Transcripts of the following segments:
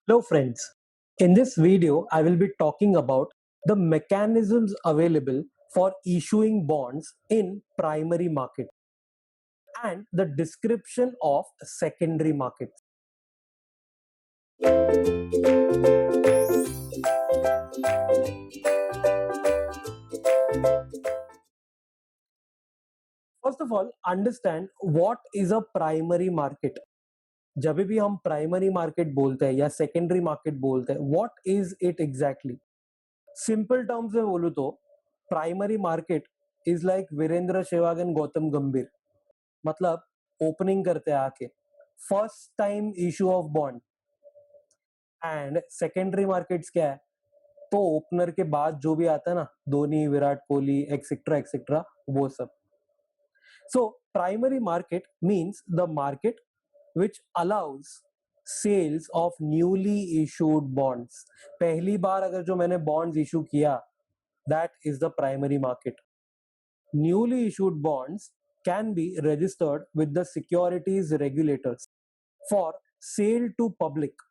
Hello friends, in this video I will be talking about the mechanisms available for issuing bonds in primary market and the description of secondary market. First of all, understand what is a primary market. जब भी हम primary market बोलते हैं या secondary market बोलते हैं, what is it exactly? Simple terms में बोलूं तो primary market is like Virender Sehwag and Gautam Gambhir. मतलब ओपनिंग करते हैं आके, first time issue of bond. And secondary markets क्या है? तो ओपनर के बाद जो भी आता है ना, धोनी, विराट कोहली एक्सेट्रा एक्सेट्रा, वो सब. So primary market means the market which allows sales of newly issued bonds. पहली बार अगर जो मैंने bonds issue किया, that is the primary market. Newly issued bonds can be registered with the securities regulators for sale to public,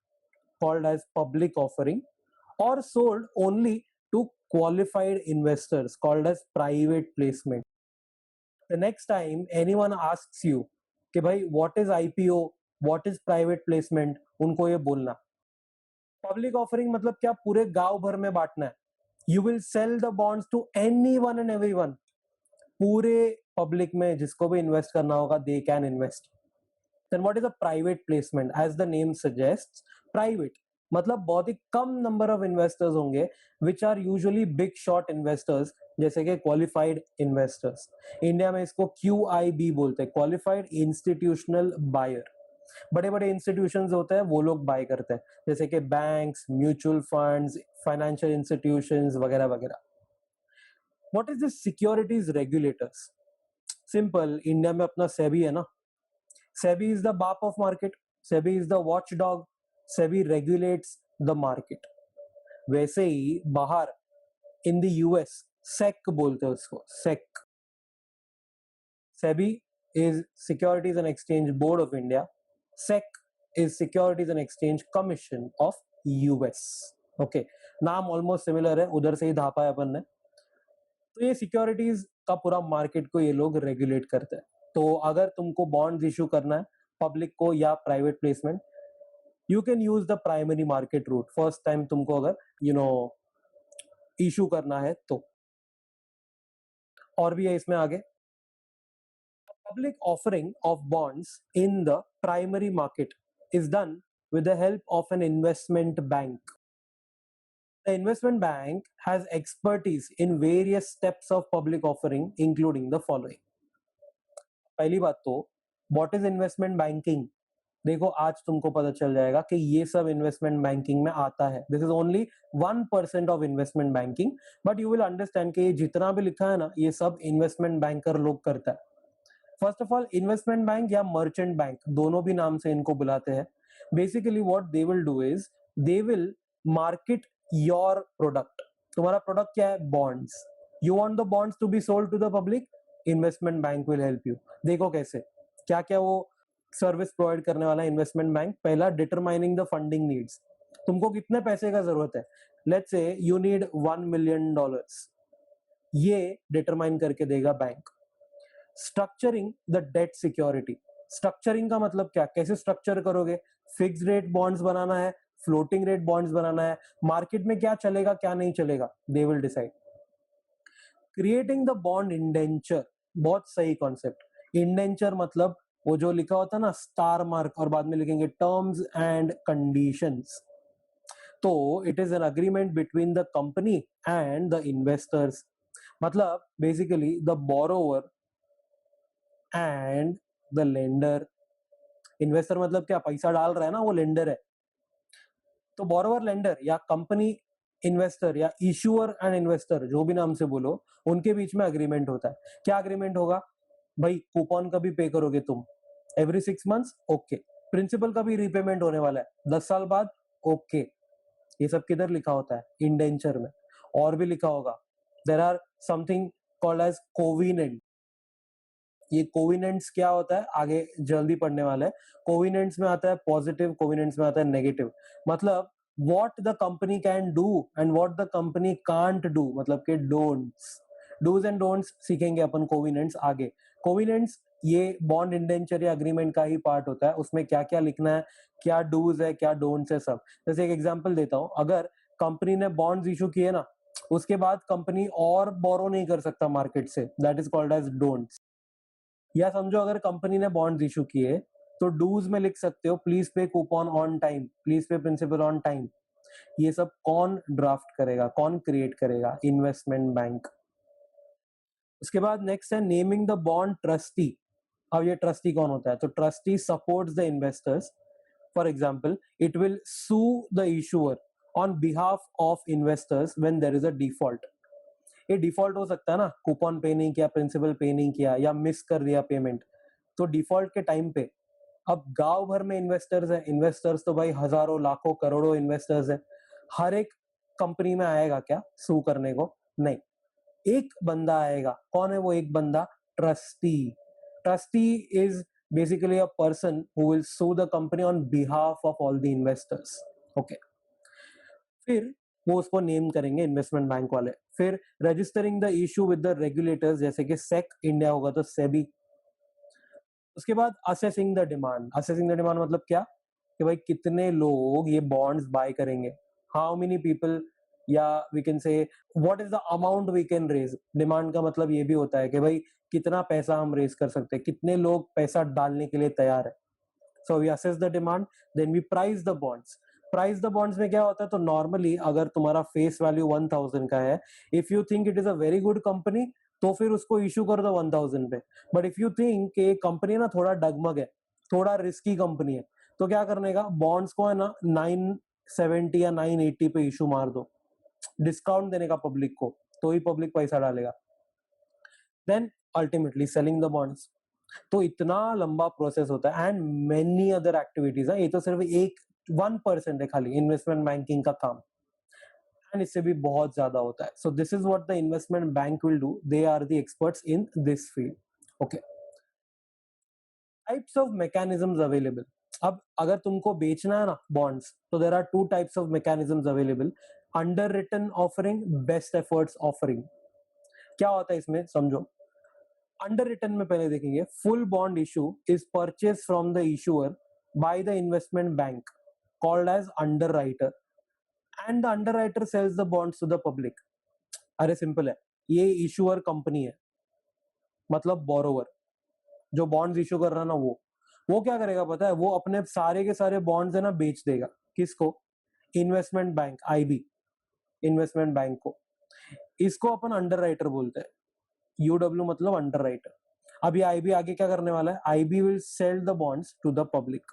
called as public offering, or sold only to qualified investors, called as private placement. The next time anyone asks you कि भाई what is IPO, what is private placement, उनको ये बोलना. Public offering मतलब क्या? पूरे गांव भर में बांटना है. You will sell the bonds to anyone and everyone. पूरे पब्लिक में जिसको भी इन्वेस्ट करना होगा, they can invest. Then what is a private placement? As the name suggests, private मतलब बहुत ही कम नंबर ऑफ इन्वेस्टर्स होंगे, which are usually big short investors, जैसे कि क्वालिफाइड इन्वेस्टर्स. इंडिया में इसको QIB बोलते हैं, क्वालिफाइड इंस्टीट्यूशनल बायर. बड़े बड़े इंस्टीट्यूशंस होते हैं, वो लोग बाय करते हैं, जैसे कि banks, mutual funds, financial institutions वगैरह वगैरह. What is this securities regulators? Simple, India में अपना सेबी है ना. सेबी इज द बाप of market, SEBI is the watch dog, SEBI regulates the market. वैसे ही बाहर इन द यूएस सेक बोलते हैं उसको, SEC. SEBI is Securities and Exchange Board of India. SEC is Securities and Exchange Commission of US. Okay, नाम almost similar है, उधर से ही धापा है अपन ने. तो ये सिक्योरिटीज का पूरा मार्केट को ये लोग रेगुलेट करते हैं. तो अगर तुमको बॉन्ड्स इशू करना है पब्लिक को या private placement, you can use the primary market route. First time तुमको अगर इशू करना है तो. और भी है इसमें आगे. Public offering of bonds in the primary market is done with the help of an investment bank. The investment bank has expertise in various steps of public offering, including the following. पहली बात तो, what is investment banking? देखो, आज तुमको पता चल जाएगा कि ये सब इन्वेस्टमेंट बैंकिंग में आता है. This is only 1% of investment banking, but you will understand कि ये जितना भी लिखा है ना, ये सब इन्वेस्टमेंट बैंकर लोग करता है. First of all, investment bank या मर्चेंट बैंक, दोनों भी नाम से इनको बुलाते हैं. Basically what they will do is they will market your product. तुम्हारा प्रोडक्ट क्या है? Bonds. You want the bonds to be sold to the public, investment bank will help you. देखो कैसे, क्या क्या वो सर्विस प्रोवाइड करने वाला इन्वेस्टमेंट बैंक. पहला, डिटरमाइनिंग द फंडिंग नीड्स. तुमको कितने पैसे का जरूरत है? Let's say you need $1 million. ये डिटरमाइन करके देगा bank. Structuring the debt security. Structuring का मतलब क्या? कैसे स्ट्रक्चर करोगे? फिक्स रेट बॉन्ड्स बनाना है, फ्लोटिंग रेट बॉन्ड्स बनाना है, मार्केट में क्या चलेगा क्या नहीं चलेगा, they will decide. Creating the bond indenture, बहुत सही कॉन्सेप्ट. इंडेंचर मतलब वो जो लिखा होता है ना, स्टार मार्क, और बाद में लिखेंगे टर्म्स एंड कंडीशंस. तो it is an agreement between the company and the investors. मतलब basically the borrower and the lender. Investor मतलब क्या? पैसा डाल रहा है ना, वो लेंडर है. तो बोरोवर लेंडर या कंपनी इन्वेस्टर या इशूअर एंड इन्वेस्टर, जो भी नाम से बोलो, उनके बीच में अग्रीमेंट होता है. क्या अग्रीमेंट होगा? भाई कूपन का भी पे करोगे तुम एवरी 6 months, ओके. प्रिंसिपल का भी रीपेमेंट होने वाला है 10 साल बाद, ओके. ये सब किधर लिखा होता है? इंडेंचर में. और भी लिखा होगा, there are something called as covenant. ये कोविनेंट्स क्या होता है आगे जल्दी पढ़ने वाला है। कोविनेंट्स में आता है पॉजिटिव, कोविनेंट्स में आता है नेगेटिव। मतलब what the company can do and what the company can't do, मतलब के डोंट्स, डूज एंड डोंट्स सीखेंगे अपन कोविनेंट्स आगे। कोविनेंट्स ये बॉन्ड इंडेंचर या अग्रीमेंट का ही पार्ट होता है, उसमें क्या क्या लिखना है, क्या डूज है क्या डोंट्स है सब। जैसे एक एग्जांपल देता हूँ, अगर कंपनी ने बॉन्ड्स इशू किए ना, उसके बाद कंपनी और बोरो नहीं कर सकता मार्केट से, that is called as don'ts. या समझो अगर कंपनी ने बॉन्ड्स इशू किए तो डूज में लिख सकते हो please pay coupon on time, please pay principal on time. ये सब कौन ड्राफ्ट करेगा, कौन क्रिएट करेगा? Investment bank. उसके बाद नेक्स्ट है नेमिंग द बॉन्ड ट्रस्टी। अब ये ट्रस्टी कौन होता है? तो trustee supports the investors. For example it will sue the issuer on behalf of investors when there is a default. ये डिफॉल्ट हो सकता है ना, कूपन पे नहीं किया, प्रिंसिपल पे नहीं किया, या मिस कर दिया पेमेंट, तो डिफॉल्ट के टाइम पे अब गांव भर में इन्वेस्टर्स है, इन्वेस्टर्स तो भाई हजारों लाखों करोड़ों इन्वेस्टर्स है, हर एक कंपनी में आएगा क्या सू करने को? नहीं, एक बंदा आएगा। कौन है वो एक बंदा? Trustee. Trustee is basically a person who will sue the company on behalf of all the investors. Okay, फिर वो उसको नेम करेंगे इन्वेस्टमेंट बैंक वाले। फिर registering the issue with the regulators, जैसे कि सेक इंडिया होगा तो सेबी। उसके बाद assessing the demand. Assessing the demand मतलब क्या? कि भाई कितने लोग ये बॉन्ड्स बाय करेंगे, हाउ मेनी पीपल, या we can say what is the amount we can raise. Demand का मतलब ये भी होता है कि भाई कितना पैसा हम रेज कर सकते हैं, कितने लोग पैसा डालने के लिए तैयार है। So we assess the demand, then we price the bonds. Price the bonds में क्या होता है? तो नॉर्मली अगर तुम्हारा फेस वैल्यू 1000 का है, if you think it is a very good company, तो फिर उसको इशू कर दो 1000 पे। बट इफ यू थिंक कि कंपनी ना थोड़ा डगमग है, थोड़ा रिस्की कंपनी है, तो क्या करने का, बॉन्ड्स को है ना 970 या 980 पे इशू मार दो, डिस्काउंट देने का पब्लिक को, तो ही पब्लिक पैसा डालेगा। Then ultimately selling the bonds. तो इतना लंबा प्रोसेस होता है एंड मेनी अदर एक्टिविटीज है। ये तो सिर्फ एक 1% है खाली इन्वेस्टमेंट बैंकिंग का काम, एंड इससे भी बहुत ज्यादा होता है। So this is what the investment bank will do, they are the experts in this field. Okay, types of mechanisms available. अब अगर तुमको बेचना है ना बॉन्ड्स, तो there are two types of mechanisms available. Underwritten offering, best efforts offering. क्या होता है इसमें समझो। अंडर रिटन में पहले देखेंगे, full bond issue is purchase from the issuer by the investment bank called as underwriter, and the underwriter sells the bonds to the public. अरे simple है, ये इशूअर कंपनी है, मतलब borrower, जो bonds issue कर रहा है ना, वो क्या करेगा पता है? वो अपने सारे के सारे बॉन्ड्स है ना बेच देगा। किसको? Investment bank, IB, investment bank को। इसको अपन अंडर राइटर बोलते हैं, यूडब्ल्यू मतलब अंडर राइटर। अब ये आईबी आगे क्या करने वाला है? IB will sell the bonds to the public.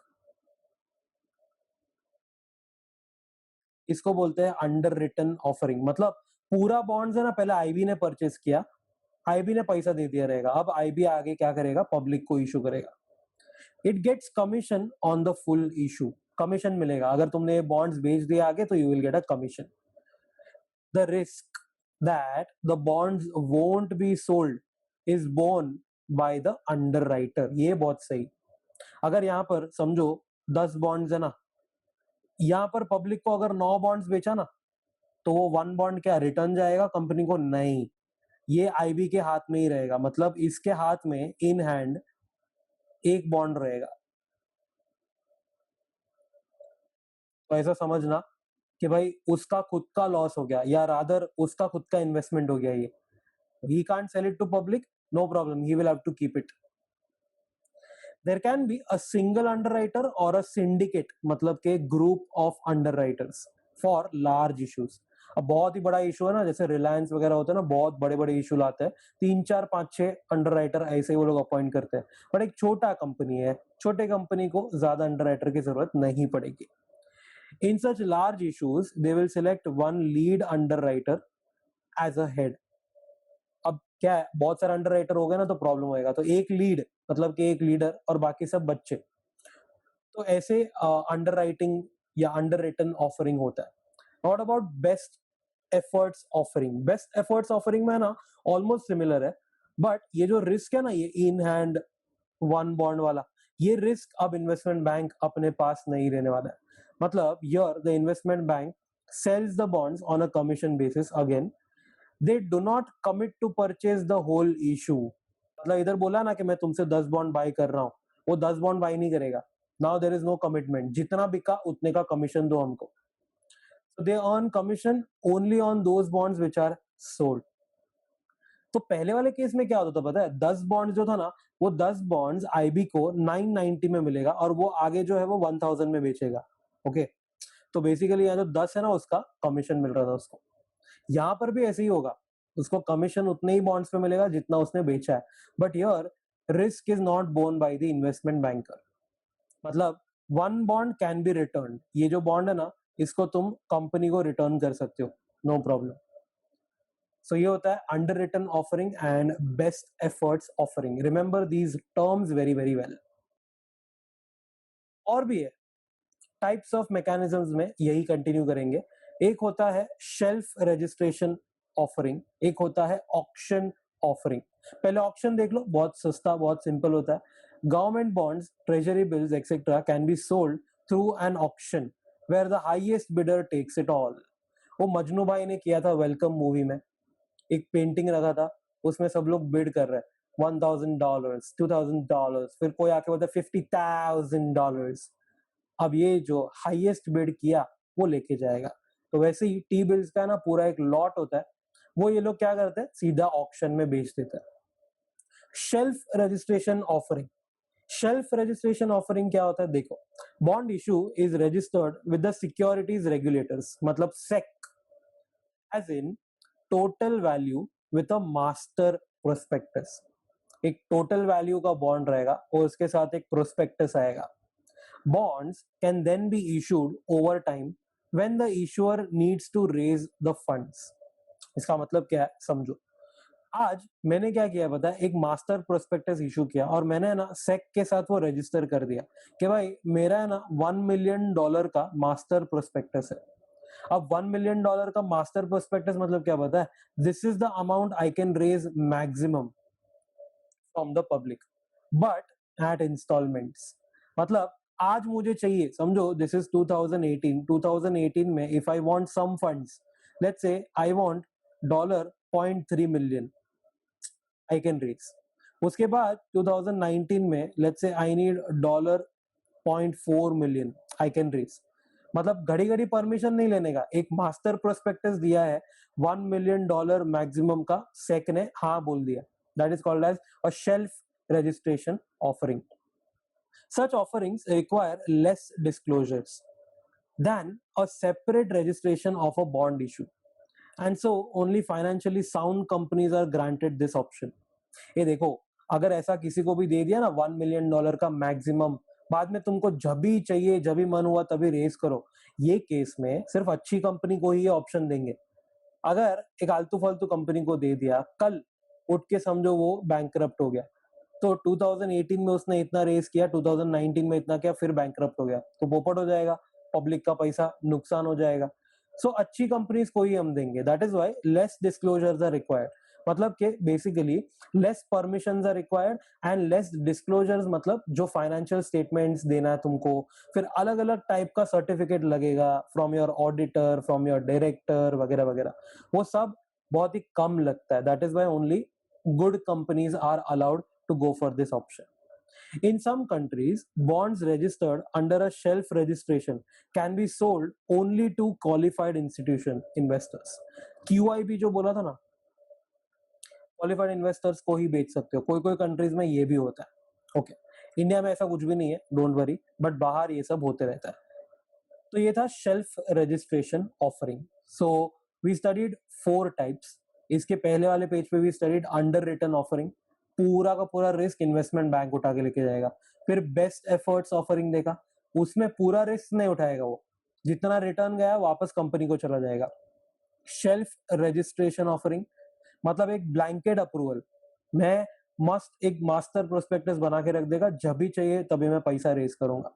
इसको बोलते हैं अंडर रिटन ऑफरिंग। मतलब पूरा बॉन्ड्स है ना पहले आईबी ने परचेस किया, आईबी ने पैसा दे दिया रहेगा, अब आईबी आगे क्या करेगा? पब्लिक को इशू करेगा। It gets commission on the full issue. Commission मिलेगा अगर तुमने ये बॉन्ड्स बेच दिया आगे, तो you will get a commission. The risk that the bonds won't be sold is borne by the underwriter. ये बहुत सही। अगर यहाँ पर समझो 10 बॉन्ड्स है ना, यहाँ पर पब्लिक को अगर 9 बॉन्ड्स बेचा ना, तो वो 1 बॉन्ड क्या रिटर्न जाएगा कंपनी को? नहीं, ये आईबी के हाथ में ही रहेगा। मतलब इसके हाथ में इन हैंड एक बॉन्ड रहेगा। तो ऐसा समझना कि भाई उसका खुद का लॉस हो गया, या रादर उसका खुद का इन्वेस्टमेंट हो गया ये, he can't sell it to public, no problem, he will have to keep it. There can be a single underwriter or a syndicate, मतलब के group of underwriters for large issues. अब बहुत ही बड़ा इशू है ना, जैसे रिलायंस वगैरह होता है ना, बहुत बड़े बड़े इशू लाते हैं, 3 4 5 6 अंडरराइटर ऐसे ही वो लोग अपॉइंट करते हैं। बट एक छोटा कंपनी है, छोटे कंपनी को ज्यादा अंडरराइटर की जरूरत नहीं पड़ेगी। In such large issues, they will select one lead underwriter as a head. अब क्या है, बहुत सारे अंडरराइटर हो गए ना तो प्रॉब्लम होएगा, तो एक लीड मतलब कि एक लीडर और बाकी सब बच्चे। तो ऐसे अंडरराइटिंग या अंडर रिटन ऑफरिंग होता है। Not about best efforts offering. Best efforts offering में ना ऑलमोस्ट सिमिलर है, बट ये जो रिस्क है ना, ये इन हैंड वन बॉन्ड वाला, ये रिस्क अब इन्वेस्टमेंट बैंक अपने पास नहीं रहने वाला है. मतलब here the investment bank sells the bonds on a commission basis. Again, they do not commit to purchase the whole issue. मतलब इधर बोला ना कि मैं तुमसे 10 बॉन्ड बाय कर रहा हूँ, वो 10 बॉन्ड बाय नहीं करेगा. Now there is no commitment, जितना बिका उतने का कमीशन दो हमको. So they earn commission only on those bonds which are sold. तो पहले वाले केस में क्या होता था पता है, 10 बॉन्ड जो था ना, वो 10 बॉन्ड्स आईबी को 990 में मिलेगा और वो आगे जो है वो 1000 में बेचेगा. ओके, तो बेसिकली यहाँ जो 10 है ना, उसका कमीशन मिल रहा था उसको. यहाँ पर भी ऐसे ही होगा, उसको कमीशन उतने ही बॉन्ड्स पे मिलेगा जितना उसने बेचा है. But here risk is not borne by the investment banker. मतलब one bond can be return, ये जो बॉन्ड है ना, इसको तुम कंपनी को रिटर्न कर सकते हो, नो प्रॉब्लम. सो ये होता है underwritten offering and best efforts offering. Remember these terms very very well. और भी है टाइप्स ऑफ मैकेनिज्म्स में, यही कंटिन्यू करेंगे. एक होता है शेल्फ रजिस्ट्रेशन ऑफरिंग, एक होता है ऑक्शन ऑफरिंग. पहले ऑक्शन देख लो, बहुत सस्ता, बहुत सिंपल होता है. Government bonds, treasury bills etcetera can be sold through an auction where the highest bidder takes it all. वो मजनू भाई ने किया था वेलकम मूवी में, एक पेंटिंग रखा था, उसमें सब लोग बिड कर रहे हैं, $1000, $2000, फिर कोई आके बोलता है $50,000. अब ये जो हाईएस्ट बिड किया वो लेके जाएगा. तो वैसे ही टी बिल्स का ना पूरा एक लॉट होता है, वो ये लोग क्या करते हैं, सीधा ऑक्शन में बेच देते हैं. Shelf registration offering. Shelf registration offering क्या होता है, देखो, bond issue is registered with the securities regulators, मतलब SEC, as in total value with a master prospectus. एक टोटल वैल्यू का बॉन्ड रहेगा और उसके साथ एक प्रोस्पेक्टस आएगा. Bonds can then be issued over time when the issuer needs to raise the funds. इसका मतलब क्या है समझो. आज मैंने क्या किया पता है, एक मास्टर प्रोस्पेक्टस इशू किया और मैंने ना सेक के साथ वो रजिस्टर कर दिया कि भाई मेरा है ना $1 million का मास्टर प्रोस्पेक्टस है. अब $1 million का मास्टर प्रोस्पेक्टस मतलब क्या पता है, this is the amount I can raise maximum from the public but at instalments. मतलब आज मुझे चाहिए, समझो दिस इज 2018 में if I want some funds, let's say I want $0.3 million, I can raise. उसके बाद 2019 में let's say I need $0.4 million, I can raise. मतलब घड़ी घड़ी परमिशन नहीं लेने का, एक मास्टर प्रोस्पेक्टस दिया है, $1 million मैक्सिमम का, सेक ने हाँ बोल दिया. That is called as a shelf registration offering. Such offerings require less disclosures than a separate registration of a bond issue, and so only financially sound companies are granted this option. ये देखो, अगर ऐसा किसी को भी दे दिया ना $1 million का मैक्सिमम, बाद में तुमको जब भी चाहिए, जब भी मन हुआ तभी रेज करो, ये केस में सिर्फ अच्छी कंपनी को ही ये ऑप्शन देंगे. अगर एक आलतू फालतू कंपनी को दे दिया, कल उठ के समझो वो बैंकरप्ट हो गया, तो 2018 में उसने इतना रेस किया, 2019 में इतना किया, फिर बैंकरप्ट हो गया, तो पोपट हो जाएगा, पब्लिक का पैसा नुकसान हो जाएगा. सो अच्छी कंपनीज को ही हम देंगे. That is why less disclosures are required. मतलब कि basically less permissions are required and less disclosures, मतलब जो फाइनेंशियल स्टेटमेंट्स देना है तुमको, फिर अलग अलग टाइप का सर्टिफिकेट लगेगा from your auditor, from your director वगैरह वगैरह, वो सब बहुत ही कम लगता है. That is why only good companies are allowed to go for this option. In some countries, bonds registered under a shelf registration can be sold only to qualified institution investors. QIB जो बोला था ना, qualified investors को ही बेच सकते हो. कोई कोई कंट्रीज में ये भी होता है. ओके, इंडिया में ऐसा कुछ भी नहीं है, डोंट वरी, बट बाहर ये सब होते रहता है. तो ये था shelf registration offering. So we studied 4 types. इसके पहले वाले पेज पे भी स्टडीड अंडर रिटन ऑफरिंग, पूरा का पूरा रिस्क इन्वेस्टमेंट बैंक उठा के लेके जाएगा. फिर बेस्ट एफर्ट्स ऑफरिंग देखा, उसमें पूरा रिस्क नहीं उठाएगा वो, जितना रिटर्न गया वापस कंपनी को चला जाएगा. शेल्फ रजिस्ट्रेशन ऑफरिंग मतलब एक ब्लैंकेट अप्रूवल, मैं मस्त एक मास्टर प्रोस्पेक्टस बना के रख देगा, जब भी चाहिए तभी मैं पैसा रेज करूंगा.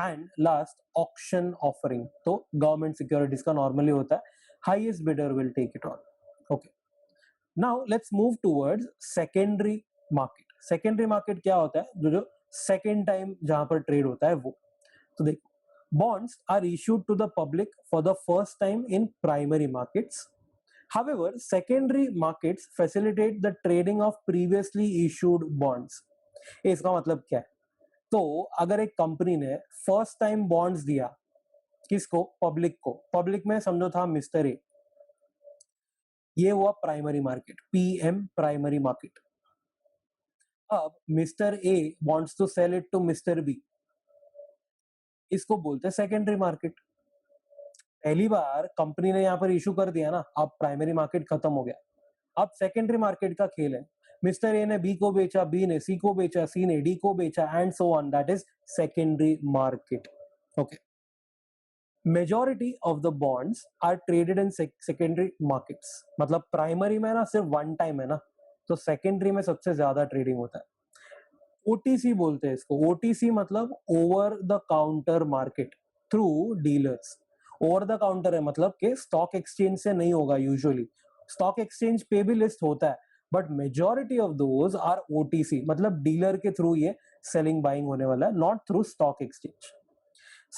एंड लास्ट ऑक्शन ऑफरिंग, तो गवर्नमेंट सिक्योरिटीज का नॉर्मली होता है, highest bidder will take it all. Okay, now let's move towards secondary market. Secondary market क्या होता है? जो सेकेंड टाइम जहां पर ट्रेड होता है वो. तो देखो, bonds are issued to the public for the first time in primary markets. However, secondary markets facilitate the trading of previously issued bonds. इसका मतलब क्या है? तो अगर एक कंपनी ने फर्स्ट टाइम बॉन्ड्स दिया, किसको? पब्लिक को. पब्लिक में समझो था मिस्टर ए. ये हुआ primary market, PM primary market. अब mister A wants to sell it to mister B. इसको बोलते हैं सेकेंडरी मार्केट. पहली बार कंपनी ने यहाँ पर इशू कर दिया ना, अब प्राइमरी मार्केट खत्म हो गया. अब सेकेंडरी मार्केट का खेल है. मिस्टर ए ने बी को बेचा, बी ने सी को बेचा, सी ने डी को बेचा, and so on. That is secondary market. Okay. Majority of the bonds are traded in secondary markets. मतलब प्राइमरी में ना सिर्फ वन टाइम है ना, तो सेकेंडरी में सबसे ज्यादा ट्रेडिंग होता है. ओटीसी बोलते हैं इसको. ओटीसी मतलब over the counter market through dealers. Over the counter है मतलब कि स्टॉक एक्सचेंज से नहीं होगा. यूजुअली स्टॉक एक्सचेंज पे भी लिस्ट होता है, but majority of those are OTC, मतलब डीलर के थ्रू ये सेलिंग बाइंग होने वाला है, not through stock exchange.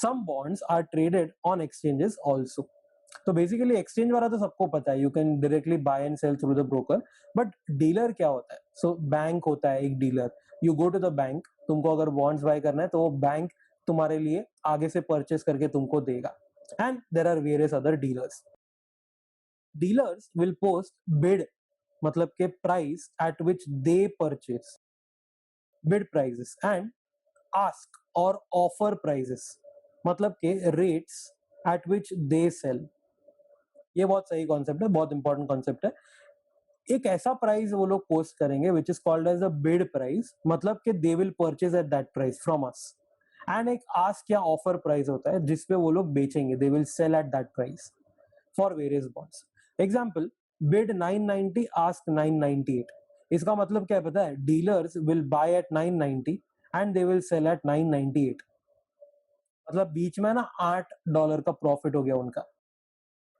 Some bonds are traded on exchanges also. तो बेसिकली एक्सचेंज वाला तो सबको पता है, you can directly buy and sell through the broker. But dealer क्या होता है? सो बैंक होता है एक dealer. You go to the bank, तुमको अगर बॉन्ड्स बाय करना है तो वो बैंक तुम्हारे लिए आगे से परचेस करके तुमको देगा. And there are various other dealers. Dealers will post bid, मतलब के price at which they purchase, bid prices, and ask और ऑफर प्राइसेस, मतलब के rates at which they sell. ये बहुत सही कॉन्सेप्ट है, बहुत इंपॉर्टेंट कॉन्सेप्ट है. एक ऐसा प्राइस वो लोग पोस्ट करेंगे which is called as a bid price, मतलब कि they will purchase at that price from us. And एक आस्क या ऑफर प्राइस होता है जिसपे वो लोग बेचेंगे, they will sell at that price for various bonds. Example, bid 990, ask 998. इसका मतलब क्या है पता है? Dealers will buy at 990 and they will sell at 998. मतलब बीच में ना $8 का प्रॉफिट हो गया उनका.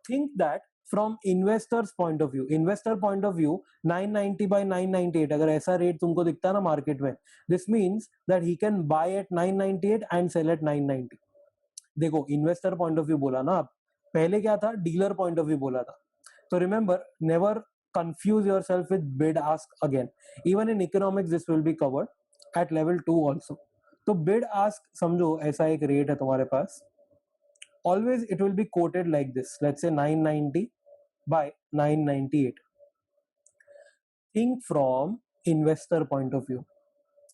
Think that from investors point of view. Investor point of view 990 buy 998, अगर ऐसा रेट तुमको दिखता है ना मार्केट में, this means that he can buy at 998 and sell at 990. देखो, इन्वेस्टर पॉइंट ऑफ व्यू बोला ना, अब पहले क्या था? डीलर पॉइंट ऑफ व्यू बोला था. तो remember, never confuse yourself with bid ask again. Even in economics this will be covered at level 2 also. तो बिड आस्क समझो ऐसा एक रेट है तुम्हारे पास. Always it will be quoted like this. Let's say 990 by 998. Think from investor point of view.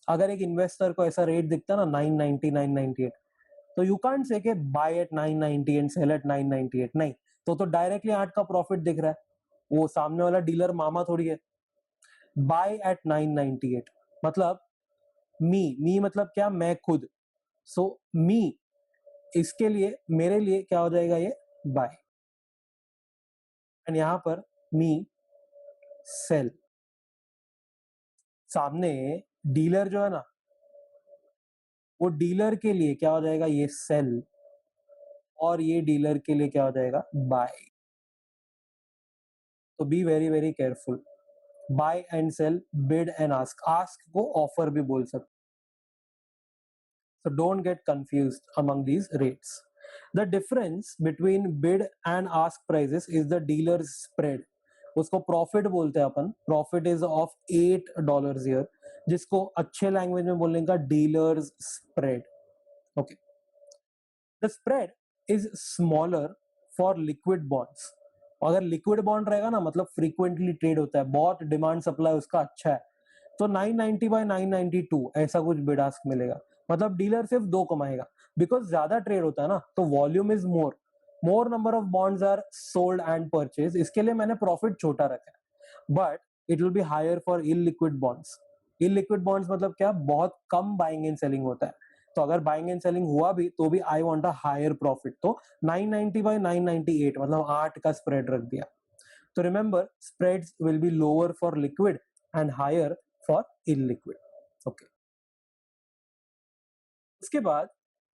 अगर एक investor को ऐसा रेट दिखता है ना 990 998, तो यू कांट से कि buy at 990 and sell at 998. नहीं, तो डायरेक्टली 8 का प्रॉफिट दिख रहा है. वो सामने वाला डीलर मामा थोड़ी है. बाय एट 998 मतलब मी मतलब क्या? मैं खुद. सो मी, इसके लिए, मेरे लिए क्या हो जाएगा? ये बाय. एंड यहां पर मी सेल. सामने डीलर जो है ना, वो डीलर के लिए क्या हो जाएगा? ये सेल. और ये डीलर के लिए क्या हो जाएगा? बाय. तो be very very careful. Buy and sell, bid and ask. Ask को ऑफर भी बोल सकते. So don't get confused among these rates. The difference between bid and ask prices is the dealer's spread. उसको profit बोलते हैं अपन. Profit is of $8 here, जिसको अच्छे language में बोलने का dealers spread. Okay. The spread is smaller for liquid bonds. अगर liquid bond रहेगा ना, मतलब फ्रीक्वेंटली ट्रेड होता है, बहुत डिमांड सप्लाई उसका अच्छा है, तो 990 बाय 992 ऐसा कुछ बिड आस्क मिलेगा. मतलब डीलर सिर्फ 2 कमाएगा, बिकॉज ज्यादा ट्रेड होता है ना, तो volume is more number of bonds are sold and purchase. इसके लिए मैंने प्रॉफिट छोटा रखा है, but it will be higher for illiquid bonds. Illiquid bonds मतलब क्या? बहुत कम बाइंग एंड सेलिंग होता है. तो अगर बाइंग एंड सेलिंग हुआ भी तो भी I want a higher profit. तो 990 बाय 998 मतलब 8 का स्प्रेड रख दिया. तो remember, spreads will be lower for liquid and higher for illiquid. Okay. इसके बाद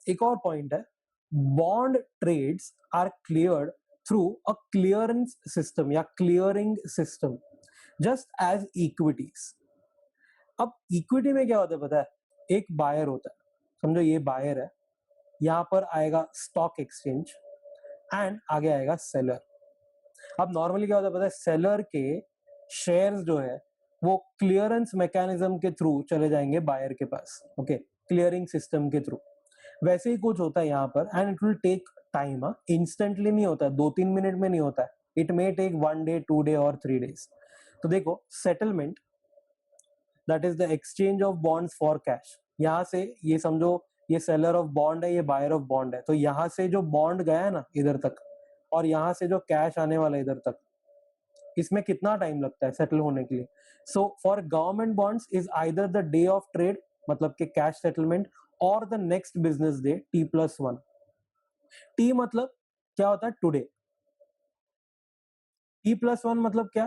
एक और पॉइंट है. Bond trades are cleared through a clearance system या clearing system. Just as equities. अब इक्विटी में क्या होता है पता है, एक बायर होता है, समझो ये बायर है, यहाँ पर आएगा स्टॉक एक्सचेंज एंड आगे आएगा सेलर। अब नॉर्मली क्या होता है पता है, सेलर के शेयर्स जो है वो क्लियरेंस मैकेनिज्म के थ्रू चले जाएंगे बायर के पास, ओके, क्लियरिंग सिस्टम के थ्रू। वैसे ही कुछ होता है यहाँ पर, and it will take time, instantly नहीं होता है, 2-3 मिनट में नहीं होता है, it may take 1 day 2 day और 3 डेज। तो देखो settlement that is the exchange of bonds for cash. यहाँ से ये समझो ये सेलर ऑफ बॉन्ड है, ये बायर ऑफ बॉन्ड है, तो यहाँ से जो बॉन्ड गया है ना इधर तक, और यहाँ से जो कैश आने वाला है इधर तक, इसमें कितना टाइम लगता है सेटल होने के लिए। So for government bonds is either the day of trade, मतलब कि कैश सेटलमेंट, और the next business day T+1। T मतलब क्या होता है, टुडे। T+1 मतलब क्या,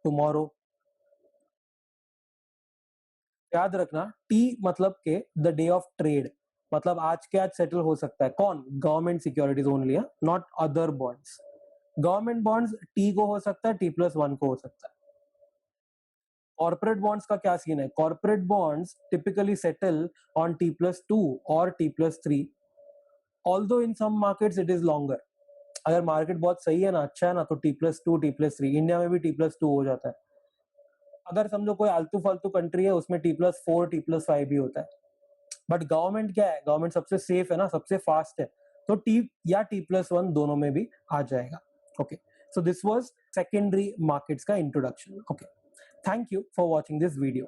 टुमारो। याद रखना, टी मतलब के द डे ऑफ ट्रेड, मतलब आज के आज सेटल हो सकता है कौन, government securities only, not other bonds. Government bonds T को हो सकता है, T+1 को हो सकता है। कॉर्पोरेट बॉन्ड्स का क्या सीन है, corporate bonds typically settle on T+2 और T+3, although in some markets it is longer. अगर मार्केट बहुत सही है ना, अच्छा है ना, तो T+2 T+3, इंडिया में भी T+2 हो जाता है। अगर समझो कोई आलतू फालतू कंट्री है उसमें T+4 T+5 भी होता है। बट गवर्नमेंट क्या है, गवर्नमेंट सबसे सेफ है ना, सबसे फास्ट है, तो टी या T+1 दोनों में भी आ जाएगा। Okay, so this was secondary markets का introduction. Okay, thank you for watching this video.